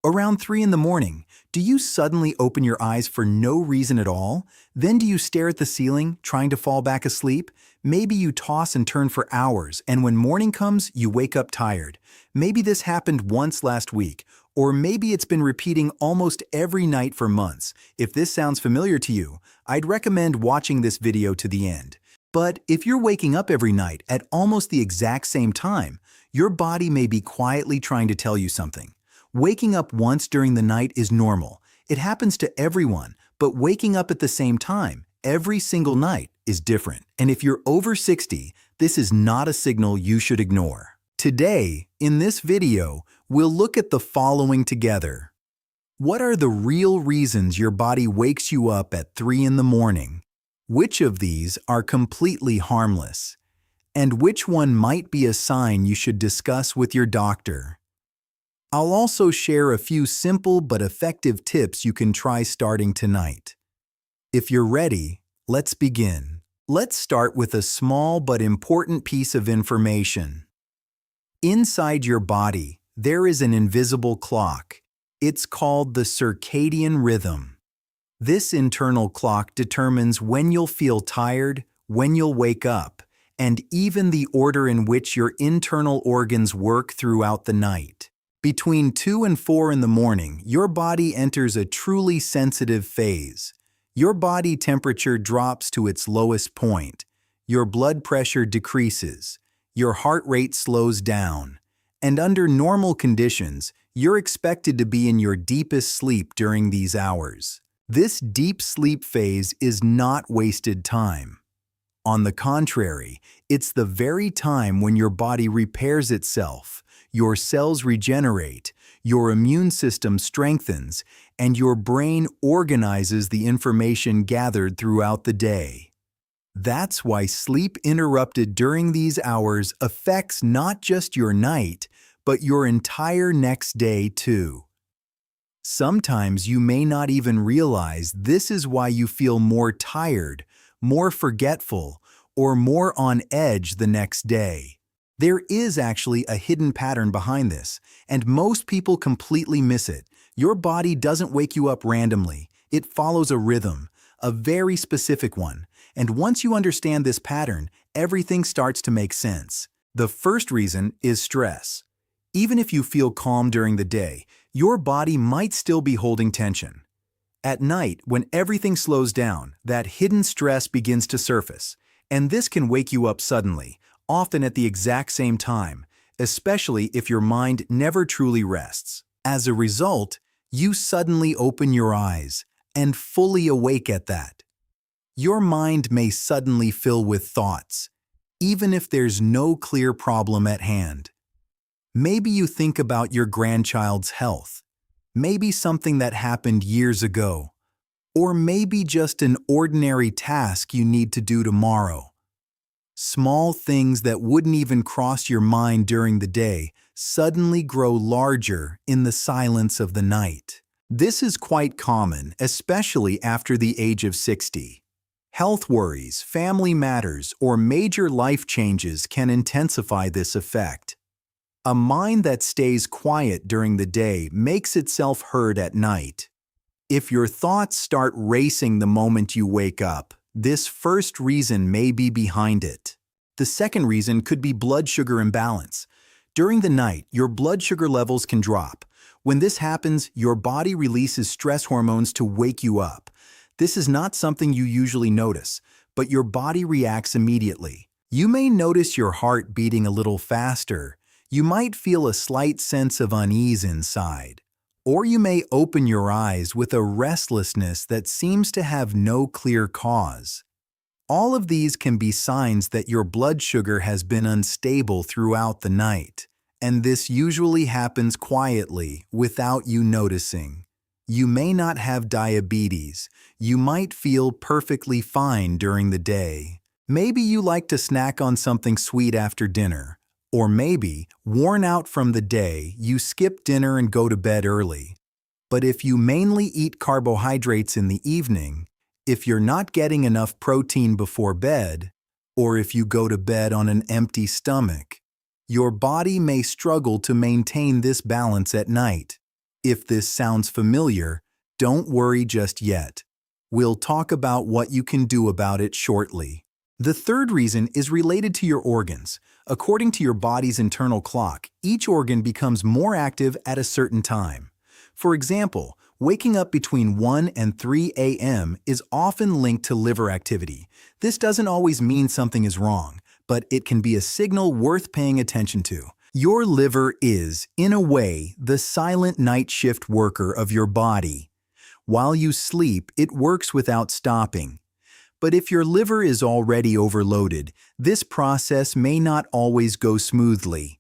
Around 3 in the morning, do you suddenly open your eyes for no reason at all? Then do you stare at the ceiling, trying to fall back asleep? Maybe you toss and turn for hours, and when morning comes, you wake up tired. Maybe this happened once last week, or maybe it's been repeating almost every night for months. If this sounds familiar to you, I'd recommend watching this video to the end. But if you're waking up every night at almost the exact same time, your body may be quietly trying to tell you something. Waking up once during the night is normal. It happens to everyone, but waking up at the same time, every single night, is different. And if you're over 60, this is not a signal you should ignore. Today, in this video, we'll look at the following together. What are the real reasons your body wakes you up at 3 in the morning? Which of these are completely harmless? And which one might be a sign you should discuss with your doctor? I'll also share a few simple but effective tips you can try starting tonight. If you're ready, let's begin. Let's start with a small but important piece of information. Inside your body, there is an invisible clock. It's called the circadian rhythm. This internal clock determines when you'll feel tired, when you'll wake up, and even the order in which your internal organs work throughout the night. Between 2 and 4 in the morning, your body enters a truly sensitive phase. Your body temperature drops to its lowest point. Your blood pressure decreases. Your heart rate slows down. And under normal conditions, you're expected to be in your deepest sleep during these hours. This deep sleep phase is not wasted time. On the contrary, it's the very time when your body repairs itself, your cells regenerate, your immune system strengthens, and your brain organizes the information gathered throughout the day. That's why sleep interrupted during these hours affects not just your night, but your entire next day too. Sometimes you may not even realize this is why you feel more tired, more forgetful, or more on edge the next day. There is actually a hidden pattern behind this, and most people completely miss it. Your body doesn't wake you up randomly. It follows a rhythm, a very specific one. And once you understand this pattern, everything starts to make sense. The first reason is stress. Even if you feel calm during the day, your body might still be holding tension. At night, when everything slows down, that hidden stress begins to surface, and this can wake you up suddenly, often at the exact same time, especially if your mind never truly rests. As a result, you suddenly open your eyes, and fully awake at that. Your mind may suddenly fill with thoughts, even if there's no clear problem at hand. Maybe you think about your grandchild's health, maybe something that happened years ago, or maybe just an ordinary task you need to do tomorrow. Small things that wouldn't even cross your mind during the day suddenly grow larger in the silence of the night. This is quite common, especially after the age of 60. Health worries, family matters, or major life changes can intensify this effect. A mind that stays quiet during the day makes itself heard at night. If your thoughts start racing the moment you wake up, this first reason may be behind it. The second reason could be blood sugar imbalance. During the night, your blood sugar levels can drop. When this happens, your body releases stress hormones to wake you up. This is not something you usually notice, but your body reacts immediately. You may notice your heart beating a little faster. You might feel a slight sense of unease inside. Or you may open your eyes with a restlessness that seems to have no clear cause. All of these can be signs that your blood sugar has been unstable throughout the night, and this usually happens quietly without you noticing. You may not have diabetes. You might feel perfectly fine during the day. Maybe you like to snack on something sweet after dinner. Or maybe, worn out from the day, you skip dinner and go to bed early. But if you mainly eat carbohydrates in the evening, if you're not getting enough protein before bed, or if you go to bed on an empty stomach, your body may struggle to maintain this balance at night. If this sounds familiar, don't worry just yet. We'll talk about what you can do about it shortly. The third reason is related to your organs. According to your body's internal clock, each organ becomes more active at a certain time. For example, waking up between 1 and 3 a.m. is often linked to liver activity. This doesn't always mean something is wrong, but it can be a signal worth paying attention to. Your liver is, in a way, the silent night shift worker of your body. While you sleep, it works without stopping. But if your liver is already overloaded, this process may not always go smoothly.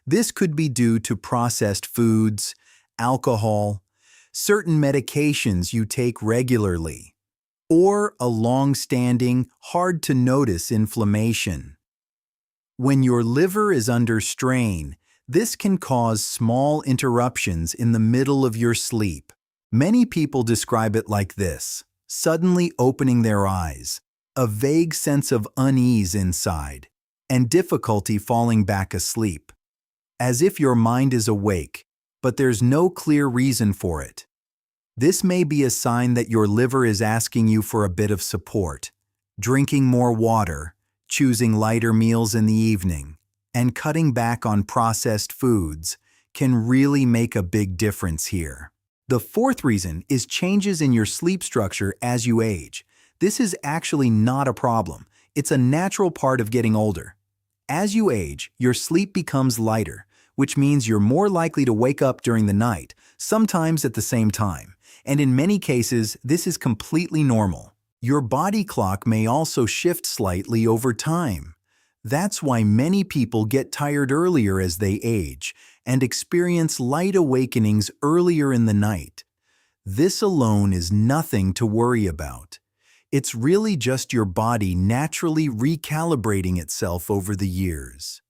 This could be due to processed foods, alcohol, certain medications you take regularly, or a long-standing, hard-to-notice inflammation. When your liver is under strain, this can cause small interruptions in the middle of your sleep. Many people describe it like this: suddenly opening their eyes, a vague sense of unease inside, and difficulty falling back asleep. As if your mind is awake, but there's no clear reason for it. This may be a sign that your liver is asking you for a bit of support. Drinking more water, choosing lighter meals in the evening, and cutting back on processed foods can really make a big difference here. The fourth reason is changes in your sleep structure as you age. This is actually not a problem. It's a natural part of getting older. As you age, your sleep becomes lighter, which means you're more likely to wake up during the night, sometimes at the same time. And in many cases, this is completely normal. Your body clock may also shift slightly over time. That's why many people get tired earlier as they age and experience light awakenings earlier in the night. This alone is nothing to worry about. It's really just your body naturally recalibrating itself over the years.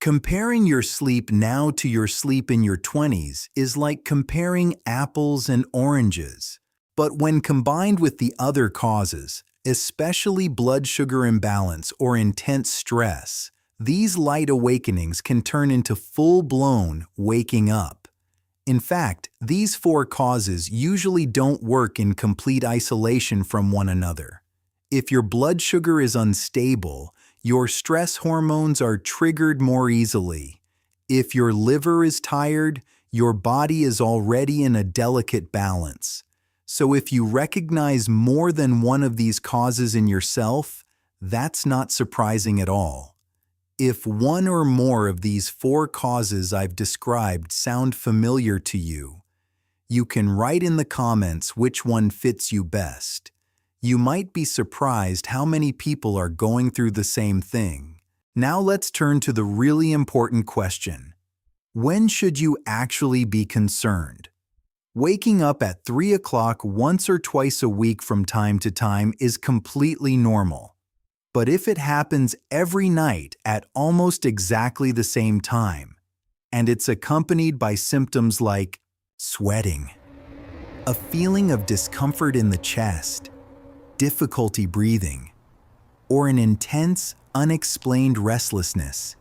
Comparing your sleep now to your sleep in your 20s is like comparing apples and oranges. But when combined with the other causes, especially blood sugar imbalance or intense stress, these light awakenings can turn into full-blown waking up. In fact, these four causes usually don't work in complete isolation from one another. If your blood sugar is unstable, your stress hormones are triggered more easily. If your liver is tired, your body is already in a delicate balance. So if you recognize more than one of these causes in yourself, that's not surprising at all. If one or more of these four causes I've described sound familiar to you, you can write in the comments which one fits you best. You might be surprised how many people are going through the same thing. Now let's turn to the really important question. When should you actually be concerned? Waking up at 3 o'clock once or twice a week from time to time is completely normal. But if it happens every night at almost exactly the same time, and it's accompanied by symptoms like sweating, a feeling of discomfort in the chest, difficulty breathing, or an intense, unexplained restlessness,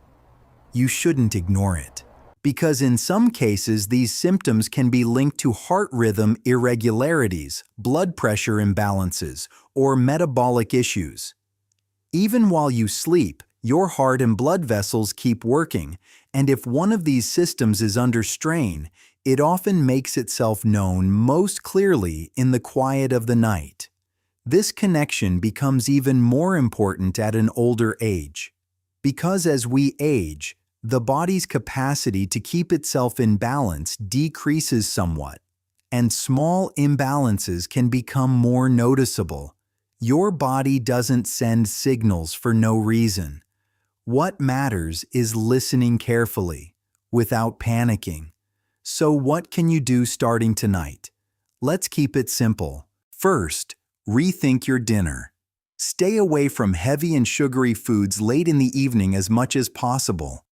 you shouldn't ignore it. Because in some cases, these symptoms can be linked to heart rhythm irregularities, blood pressure imbalances, or metabolic issues. Even while you sleep, your heart and blood vessels keep working, and if one of these systems is under strain, it often makes itself known most clearly in the quiet of the night. This connection becomes even more important at an older age. Because as we age, the body's capacity to keep itself in balance decreases somewhat, and small imbalances can become more noticeable. Your body doesn't send signals for no reason. What matters is listening carefully, without panicking. So what can you do starting tonight? Let's keep it simple. First, rethink your dinner. Stay away from heavy and sugary foods late in the evening as much as possible.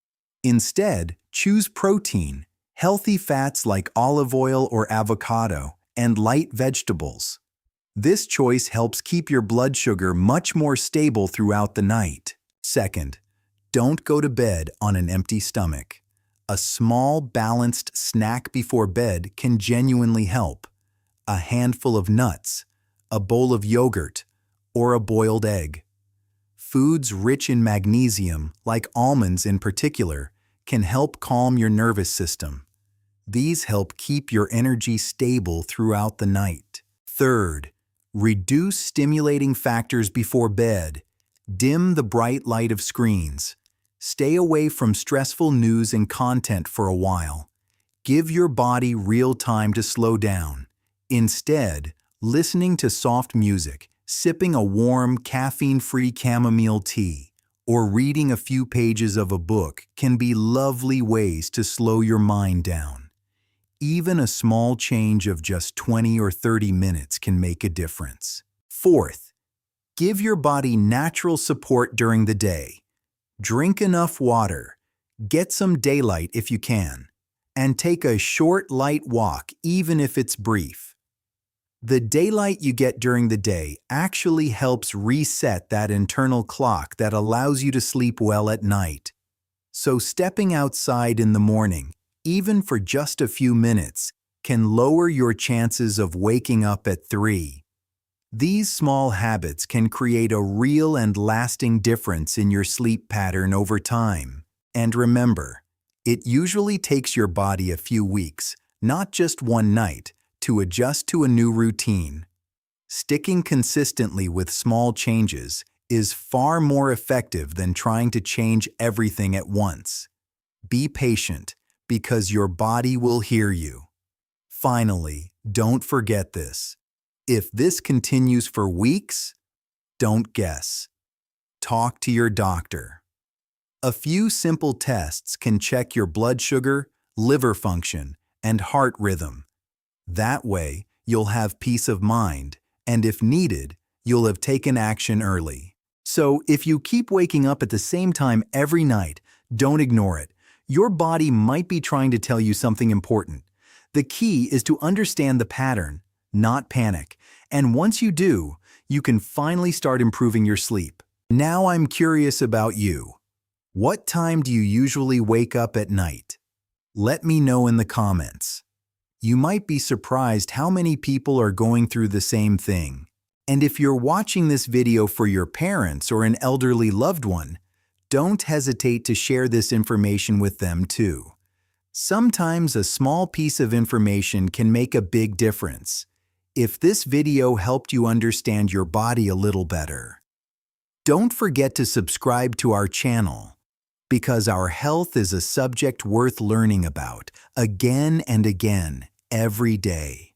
Instead, choose protein, healthy fats like olive oil or avocado, and light vegetables. This choice helps keep your blood sugar much more stable throughout the night. Second, don't go to bed on an empty stomach. A small, balanced snack before bed can genuinely help. A handful of nuts, a bowl of yogurt, or a boiled egg. Foods rich in magnesium, like almonds in particular, can help calm your nervous system. These help keep your energy stable throughout the night. Third, reduce stimulating factors before bed. Dim the bright light of screens. Stay away from stressful news and content for a while. Give your body real time to slow down. Instead, listening to soft music, sipping a warm, caffeine-free chamomile tea, or reading a few pages of a book can be lovely ways to slow your mind down. Even a small change of just 20 or 30 minutes can make a difference. Fourth, give your body natural support during the day. Drink enough water, get some daylight if you can, and take a short, light walk even if it's brief. The daylight you get during the day actually helps reset that internal clock that allows you to sleep well at night. So stepping outside in the morning, even for just a few minutes, can lower your chances of waking up at 3. These small habits can create a real and lasting difference in your sleep pattern over time. And remember, it usually takes your body a few weeks, not just one night, to adjust to a new routine. Sticking consistently with small changes is far more effective than trying to change everything at once. Be patient, because your body will hear you. Finally, don't forget this. If this continues for weeks, don't guess. Talk to your doctor. A few simple tests can check your blood sugar, liver function, and heart rhythm. That way, you'll have peace of mind, and if needed, you'll have taken action early. So, if you keep waking up at the same time every night, don't ignore it. Your body might be trying to tell you something important. The key is to understand the pattern, not panic. And once you do, you can finally start improving your sleep. Now I'm curious about you. What time do you usually wake up at night? Let me know in the comments. You might be surprised how many people are going through the same thing. And if you're watching this video for your parents or an elderly loved one, don't hesitate to share this information with them too. Sometimes a small piece of information can make a big difference. If this video helped you understand your body a little better, don't forget to subscribe to our channel, because our health is a subject worth learning about again and again every day.